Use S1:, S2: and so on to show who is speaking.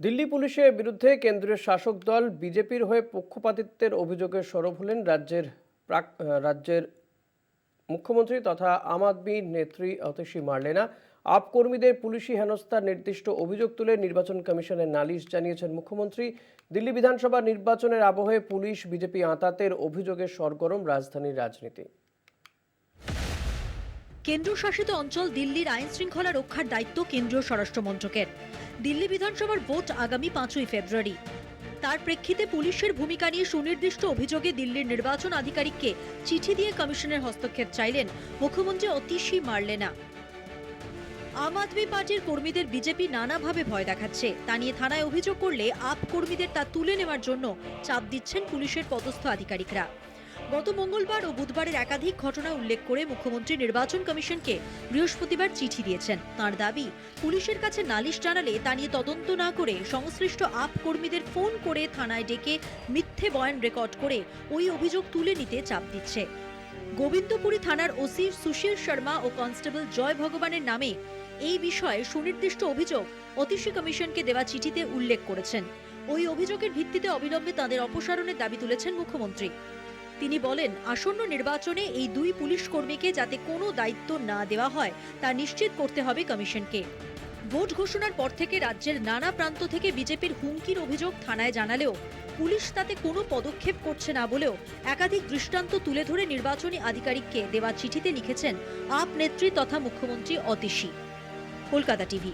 S1: দিল্লি পুলিশের বিরুদ্ধে কেন্দ্রীয় শাসক দল বিজেপির হয়ে পক্ষপাতিত্বের অভিযোগে সরব হলেন রাজ্যের মুখ্যমন্ত্রী তথা আম আদমি নেত্রী অতিশী মার্লেনা। আপ কর্মীদের পুলিশি হেনস্থার নির্দিষ্ট অভিযোগ তুলে নির্বাচন কমিশনে নালিশ জানিয়েছেন মুখ্যমন্ত্রী। দিল্লি বিধানসভা নির্বাচনের আবহে পুলিশ বিজেপি আঁতাতের অভিযোগে সরগরম রাজধানীর রাজনীতি।
S2: কেন্দ্রশাসিত অঞ্চল দিল্লির আইন শৃঙ্খলা রক্ষার দায়িত্ব কেন্দ্রীয় স্বরাষ্ট্র মন্ত্রকের। দিল্লি বিধানসভার ভোট আগামী 5ই ফেব্রুয়ারি। তার প্রেক্ষিতে পুলিশের ভূমিকা নিয়ে সুনির্দিষ্ট অভিযোগে দিল্লির নির্বাচন আধিকারিককে চিঠি দিয়ে কমিশনের হস্তক্ষেপ চাইলেন মুখ্যমন্ত্রী অতিশী মার্লেনা। আম আদমি পার্টির কর্মীদের বিজেপি নানাভাবে ভয় দেখাচ্ছে, তা নিয়ে থানায় অভিযোগ করলে আপ কর্মীদের তা তুলে নেওয়ার জন্য চাপ দিচ্ছেন পুলিশের পদস্থ আধিকারিকরা। গত মঙ্গলবার ও বুধবারের একাধিক ঘটনা উল্লেখ করে মুখ্যমন্ত্রী নির্বাচন কমিশনকে বৃহস্পতিবার চিঠি দিয়েছেন। তাঁর দাবি, পুলিশের কাছে নালিশ জানালে তা নিয়ে তদন্ত না করে সংশ্লিষ্ট আপ কর্মীদের ফোন করে থানায় ডেকে মিথ্যে বয়ান রেকর্ড করে ওই অভিযোগ তুলে নিতে চাপ দিচ্ছে। গোবিন্দপুরী থানার ওসি সুশীল শর্মা ও কনস্টেবল জয় ভগবানের নামে এই বিষয়ে সুনির্দিষ্ট অভিযোগ অতিশী কমিশনকে দেওয়া চিঠিতে উল্লেখ করেছেন। ওই অভিযোগের ভিত্তিতে অবিলম্বে তাঁদের অপসারণের দাবি তুলেছেন মুখ্যমন্ত্রী। তিনি বলেন, আসন্ন নির্বাচনে এই দুই পুলিশ কর্মীকে যাতে কোনো দায়িত্ব না দেওয়া হয় তা নিশ্চিত করতে হবে কমিশনকে। ভোট ঘোষণার পর থেকে রাজ্যের নানা প্রান্ত থেকে বিজেপির হুমকির অভিযোগ থানায় জানালেও পুলিশ তাতে কোনো পদক্ষেপ করছে না বলেও একাধিক দৃষ্টান্ত তুলে ধরে নির্বাচনী আধিকারিককে দেওয়া চিঠিতে লিখেছেন আপ নেত্রী তথা মুখ্যমন্ত্রী অতিশী। কলকাতা টিভি।